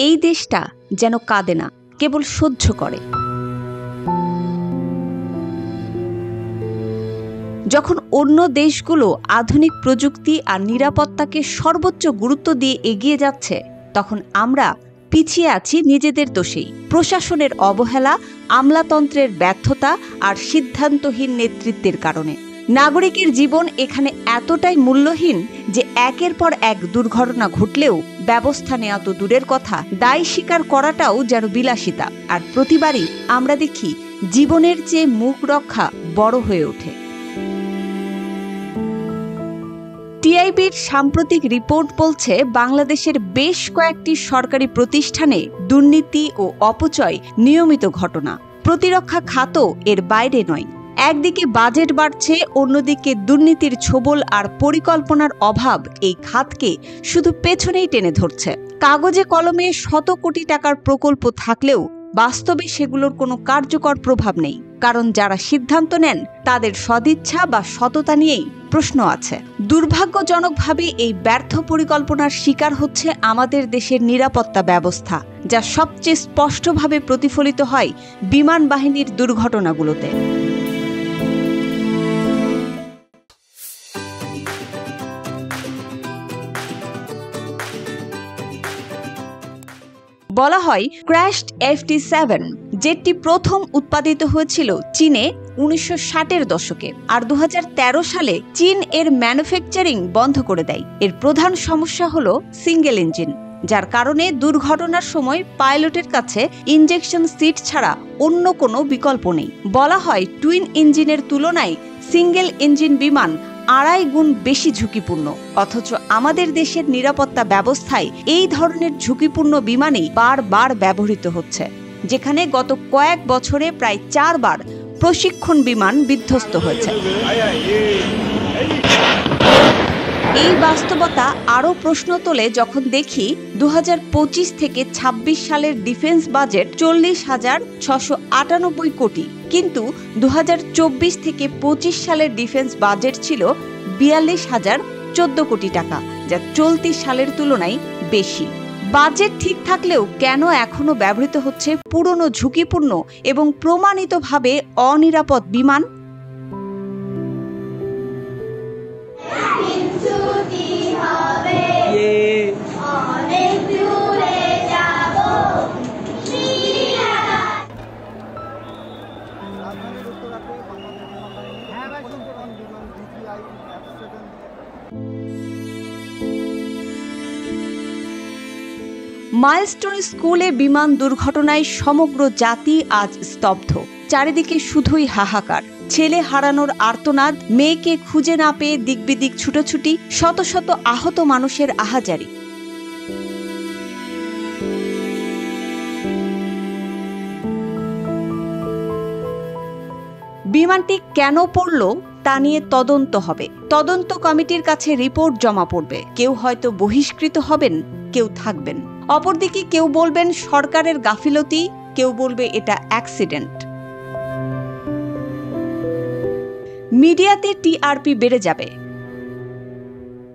এই দেশটা যেন কাঁদে না, কেবল সহ্য করে। যখন অন্য দেশগুলো আধুনিক প্রযুক্তি আর নিরাপত্তাকে সর্বোচ্চ গুরুত্ব দিয়ে এগিয়ে যাচ্ছে, তখন আমরা পিছিয়ে আছি নিজেদের দোষেই। প্রশাসনের অবহেলা, আমলাতন্ত্রের ব্যর্থতা আর সিদ্ধান্তহীন নেতৃত্বের কারণে নাগরিকের জীবন এখানে এতটাই মূল্যহীন যে একের পর এক দুর্ঘটনা ঘটলেও ব্যবস্থা নেওয়া তো দূরের কথা, দায় স্বীকার করাটাও যেন বিলাসিতা। আর প্রতিবারই আমরা দেখি জীবনের চেয়ে মুখ রক্ষা বড় হয়ে ওঠে। টিআইবির সাম্প্রতিক রিপোর্ট বলছে, বাংলাদেশের বেশ কয়েকটি সরকারি প্রতিষ্ঠানে দুর্নীতি ও অপচয় নিয়মিত ঘটনা। প্রতিরক্ষা খাতও এর বাইরে নয়। একদিকে বাজেট বাড়ছে, অন্যদিকে দুর্নীতির ছোবল আর পরিকল্পনার অভাব এই খাতকে শুধু পেছনেই টেনে ধরছে। কাগজে কলমে শত কোটি টাকার প্রকল্প থাকলেও বাস্তবে সেগুলোর কোনো কার্যকর প্রভাব নেই, কারণ যারা সিদ্ধান্ত নেন তাদের সদিচ্ছা বা সততা নিয়েই প্রশ্ন আছে। দুর্ভাগ্যজনকভাবে এই ব্যর্থ পরিকল্পনার শিকার হচ্ছে আমাদের দেশের নিরাপত্তা ব্যবস্থা, যা সবচেয়ে স্পষ্টভাবে প্রতিফলিত হয় বিমান বাহিনীর দুর্ঘটনাগুলোতে। বলা হয় ক্র্যাশড FD-7 জেটটি প্রথম উৎপাদিত হয়েছিল চীনে 1960-এর দশকে, আর 2013 সালে চীন এর ম্যানুফ্যাকচারিং বন্ধ করে দেয়। এর প্রধান সমস্যা হলো সিঙ্গেল ইঞ্জিন, যার কারণে দুর্ঘটনার সময় পাইলটের কাছে ইনজেকশন সিট ছাড়া অন্য কোনো বিকল্প নেই। বলা হয় টুইন ইঞ্জিনের তুলনায় সিঙ্গেল ইঞ্জিন বিমান 2.5 গুণ বেশি ঝুঁকিপূর্ণ, অথচ আমাদের দেশের নিরাপত্তা ব্যবস্থায় এই ধরনের ঝুঁকিপূর্ণ বিমানই বারবার ব্যবহৃত হচ্ছে, যেখানে গত কয়েক বছরে প্রায় 4 বার প্রশিক্ষণ বিমান বিধ্বস্ত হয়েছে। এই বাস্তবতা আরও প্রশ্ন তোলে যখন দেখি 2025 থেকে 26 সালের ডিফেন্স বাজেট 40,698 কোটি, কিন্তু 2024 থেকে 25 সালের ডিফেন্স বাজেট ছিল 42,014 কোটি টাকা, যা চলতি সালের তুলনায় বেশি। বাজেট ঠিক থাকলেও কেন এখনো ব্যবহৃত হচ্ছে পুরনো, ঝুঁকিপূর্ণ এবং প্রমাণিতভাবে অনিরাপদ বিমান? মাইলস্টোন স্কুলে বিমান দুর্ঘটনায় সমগ্র জাতি আজ স্তব্ধ। চারিদিকে শুধুই হাহাকার, ছেলে হারানোর আর্তনাদ, মেয়েকে খুঁজে না পেয়ে দিকবিদিক ছুটোছুটি, শত শত আহত মানুষের আহাজারি। বিমানটি কেন পড়ল তা নিয়ে তদন্ত হবে। তদন্ত কমিটির কাছে রিপোর্ট জমা পড়বে। কেউ হয়তো বহিষ্কৃত হবেন, কেউ থাকবেন। অপরদিকে কেউ বলবেন সরকারের গাফিলতি, কেউ বলবে এটা অ্যাক্সিডেন্ট। মিডিয়াতে টিআরপি বেড়ে যাবে।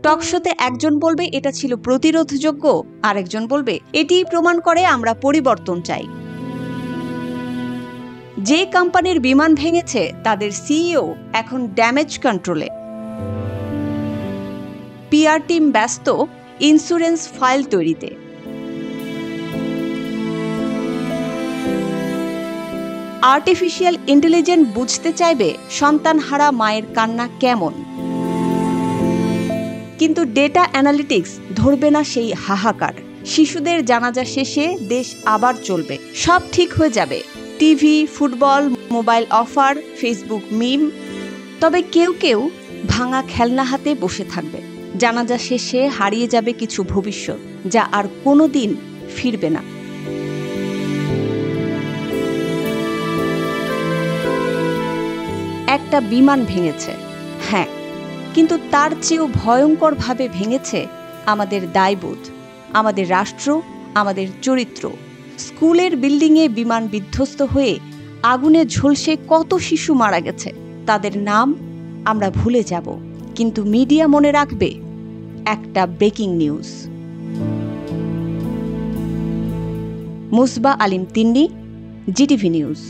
টকশোতে একজন বলবে এটা ছিল প্রতিরোধযোগ্য, আরেকজন বলবে এটিই প্রমাণ করে আমরা পরিবর্তন চাই। যে কোম্পানির বিমান ভেঙেছে তাদের সিইও এখন ড্যামেজ কন্ট্রোলে। পিআর টিম ব্যস্ত ইন্স্যুরেন্স ফাইল তৈরিতে। আর্টিফিশিয়াল ইন্টেলিজেন্স বুঝতে চাইবে সন্তানহারা মায়ের কান্না কেমন, কিন্তু ডেটা অ্যানালিটিক্স ধরবে না সেই হাহাকার। শিশুদের জানাজা শেষে দেশ আবার চলবে, সব ঠিক হয়ে যাবে। TV, football, mobile offer, Facebook meme. তবে কেউ কেউ ভাঙা খেলনা হাতে বসে থাকবে। জানাজা শেষে হারিয়ে যাবে কিছু ভবিষ্যৎ, যা আর কোনোদিন ফিরবে না। একটা বিমান ভেঙেছে, হ্যাঁ, কিন্তু তার চেয়েও ভয়ঙ্করভাবে ভেঙেছে আমাদের দায়বোধ, আমাদের রাষ্ট্র, আমাদের চরিত্র। স্কুলের বিল্ডিংয়ে বিমান বিধ্বস্ত হয়ে আগুনে ঝলসে কত শিশু মারা গেছে। তাদের নাম আমরা ভুলে যাব, কিন্তু মিডিয়া মনে রাখবে একটা ব্রেকিং নিউজ। মুসবা আলিম তিন্নি, জিটিভি নিউজ।